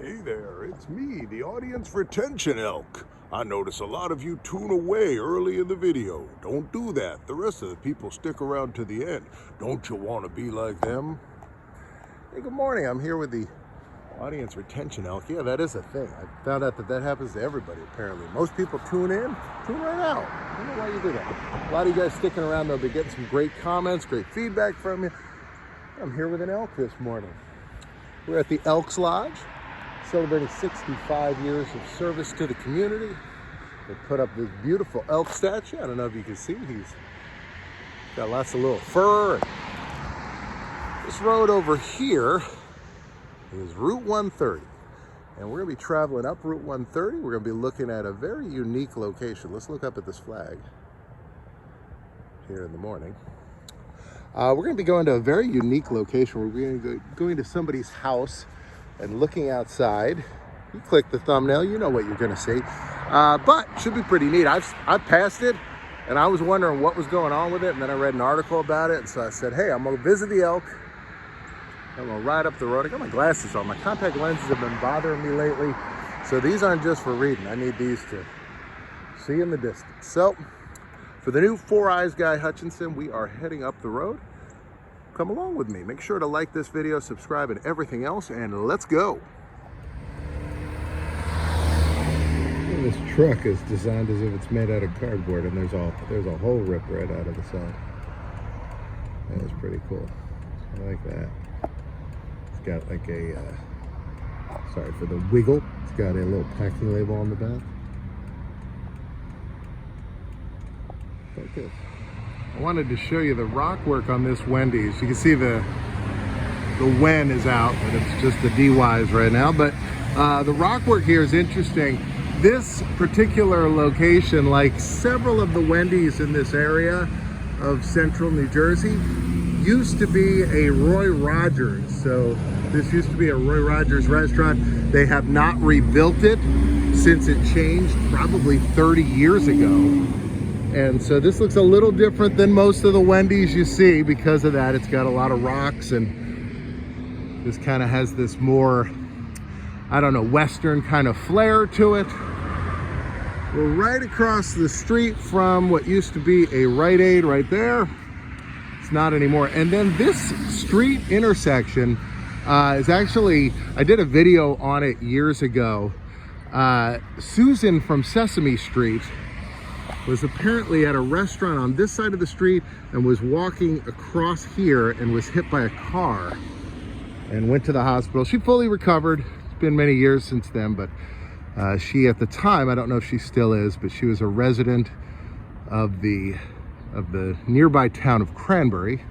Hey there, it's me, the audience retention elk. I notice a lot of you tune away early in the video. Don't do that. The rest of the people stick around to the end. Don't you want to be like them? Hey, good morning. I'm here with the audience retention elk. Yeah, that is a thing. I found out that happens to everybody, apparently. Most people tune right out. I don't know why you do that. A lot of you guys sticking around, they'll be getting some great comments, great feedback from you. I'm here with an elk this morning. We're at the Elks Lodge, celebrating 65 years of service to the community. They put up this beautiful elk statue. I don't know if you can see, he's got lots of little fur. And this road over here is Route 130. And we're gonna be traveling up Route 130. We're gonna be looking at a very unique location. Let's look up at this flag here in the morning. We're gonna be going to a very unique location. We're gonna be going to somebody's house and looking outside. You click the thumbnail, you know what you're gonna see. But should be pretty neat. I've passed it and I was wondering what was going on with it, and then I read an article about it, and so I said, hey, I'm gonna visit the elk. I'm gonna ride up the road. I got my glasses on. My contact lenses have been bothering me lately, so these aren't just for reading. I need these to see in the distance. So for the new Four Eyes guy, Hutchinson, we are heading up the road. Come along with me. Make sure to like this video, subscribe, and everything else, and let's go. And this truck is designed as if it's made out of cardboard, and there's a hole ripped right out of the side. That is pretty cool. I like that. It's got like a, sorry for the wiggle. It's got a little packing label on the back. Okay. I wanted to show you the rock work on this Wendy's. You can see the Wen is out, but it's just the DYs right now. But the rock work here is interesting. This particular location, like several of the Wendy's in this area of central New Jersey, used to be a Roy Rogers. So this used to be a Roy Rogers restaurant. They have not rebuilt it since it changed probably 30 years ago. And so this looks a little different than most of the Wendy's you see because of that. It's got a lot of rocks, and this kind of has this more, I don't know, Western kind of flair to it. We're right across the street from what used to be a Rite Aid right there. It's not anymore. And then this street intersection is actually, I did a video on it years ago. Susan from Sesame Street was apparently at a restaurant on this side of the street and was walking across here and was hit by a car and went to the hospital. She fully recovered. It's been many years since then, but she at the time, I don't know if she still is, but she was a resident of the nearby town of Cranberry.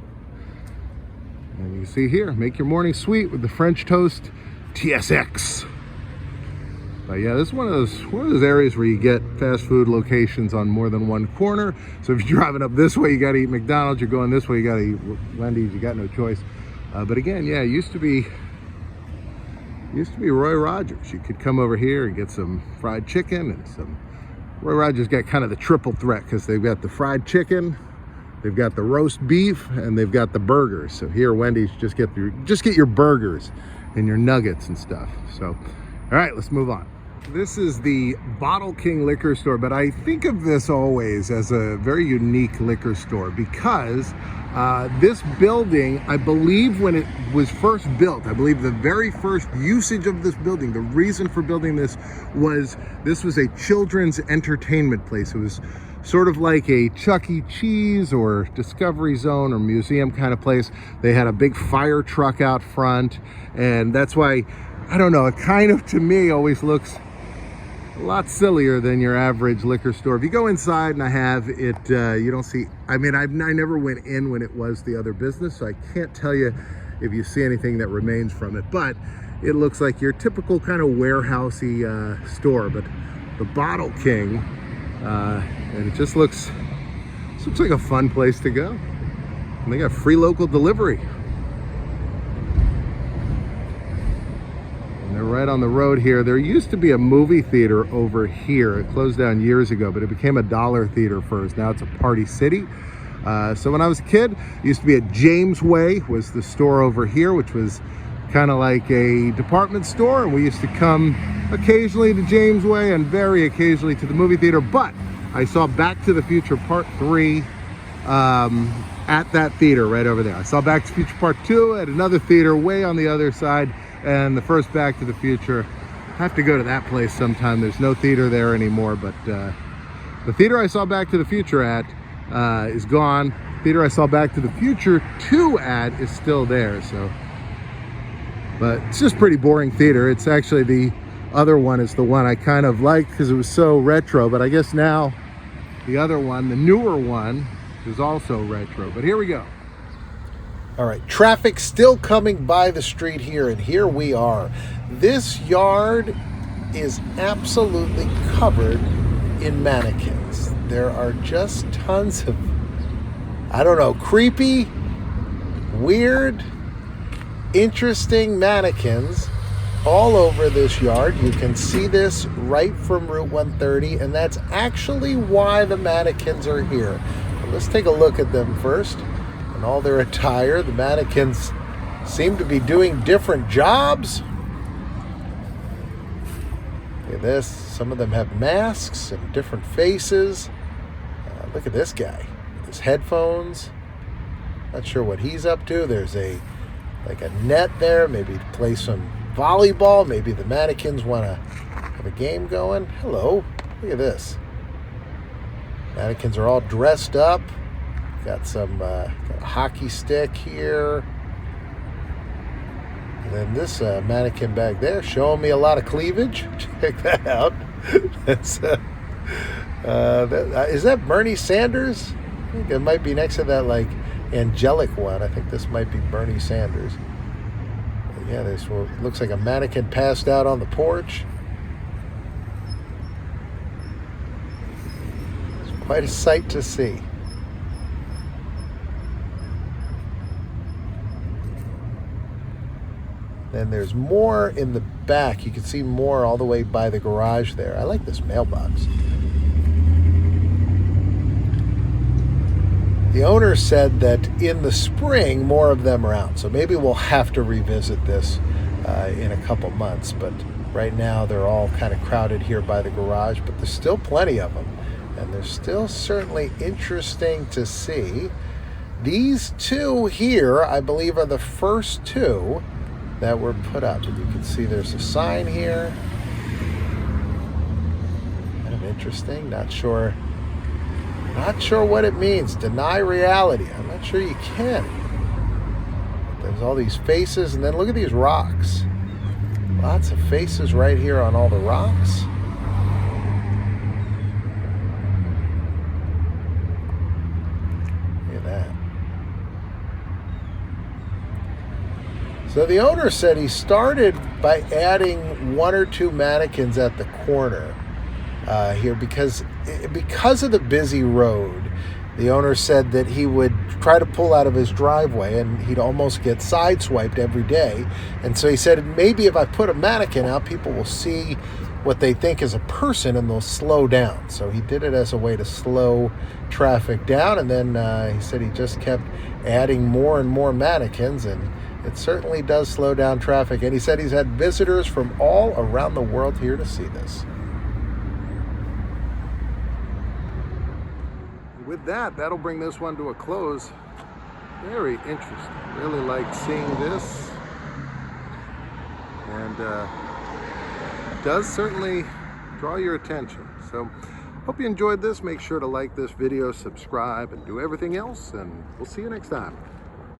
And you can see here, make your morning sweet with the French toast TSX. But yeah, this is one of those areas where you get fast food locations on more than one corner. So if you're driving up this way, you got to eat McDonald's. You're going this way, you got to eat Wendy's. You got no choice. But again, yeah, it used to be Roy Rogers. You could come over here and get some fried chicken and some. Roy Rogers got kind of the triple threat because they've got the fried chicken, they've got the roast beef, and they've got the burgers. So here, Wendy's, just get your burgers and your nuggets and stuff. So, all right, let's move on. This is the Bottle King liquor store, but I think of this always as a very unique liquor store because this building, I believe when it was first built, I believe the very first usage of this building, the reason for building this was a children's entertainment place. It was sort of like a Chuck E. Cheese or Discovery Zone or museum kind of place. They had a big fire truck out front, and that's why, I don't know, it kind of, to me, always looks a lot sillier than your average liquor store. If you go inside, and I have it, you don't see, I mean, I never went in when it was the other business, so I can't tell you if you see anything that remains from it, but it looks like your typical kind of warehousey store. But the Bottle King, and it just looks like a fun place to go. And they got free local delivery. They're right on the road here. There used to be a movie theater over here. It closed down years ago, but it became a dollar theater first. Now it's a Party City. So when I was a kid, it used to be at James Way, was the store over here, which was kind of like a department store, and we used to come occasionally to James Way and very occasionally to the movie theater. But I saw Back to the Future Part 3 at that theater right over there. I saw Back to the Future Part 2 at another theater way on the other side, and the first Back to the Future, I have to go to that place sometime. There's no theater there anymore, but the theater I saw Back to the Future at is gone. The theater I saw Back to the Future 2 at is still there. So, but it's just pretty boring theater. It's actually the other one is the one I kind of liked because it was so retro, but I guess now the other one, the newer one, is also retro. But here we go. All right, traffic still coming by the street here, and here we are. This yard is absolutely covered in mannequins. There are just tons of, I don't know, creepy, weird, interesting mannequins all over this yard. You can see this right from Route 130, and that's actually why the mannequins are here. Let's take a look at them first. And all their attire. The mannequins seem to be doing different jobs. Look at this. Some of them have masks and different faces. Look at this guy with his headphones. Not sure what he's up to. There's like a net there, maybe to play some volleyball. Maybe the mannequins want to have a game going. Hello. Look at this. Mannequins are all dressed up. Got some got a hockey stick here. And then this mannequin back there showing me a lot of cleavage. Check that out. That's, is that Bernie Sanders? I think it might be next to that like angelic one. I think this might be Bernie Sanders. But yeah, this looks like a mannequin passed out on the porch. It's quite a sight to see. Then there's more in the back. You can see more all the way by the garage there. I like this mailbox. The owner said that in the spring, more of them are out. So maybe we'll have to revisit this in a couple months. But right now, they're all kind of crowded here by the garage. But there's still plenty of them. And they're still certainly interesting to see. These two here, I believe, are the first two that were put up. And you can see there's a sign here. Kind of interesting. Not sure what it means. Deny reality. I'm not sure you can. There's all these faces, and then look at these rocks. Lots of faces right here on all the rocks. Look at that. So the owner said he started by adding one or two mannequins at the corner here because of the busy road. The owner said that he would try to pull out of his driveway and he'd almost get sideswiped every day. And so he said, maybe if I put a mannequin out, people will see what they think is a person and they'll slow down. So he did it as a way to slow traffic down. And then he said he just kept adding more and more mannequins, and it certainly does slow down traffic. And he said he's had visitors from all around the world here to see this. With that, that'll bring this one to a close. Very interesting. Really like seeing this. And does certainly draw your attention. So hope you enjoyed this. Make sure to like this video, subscribe, and do everything else. And we'll see you next time.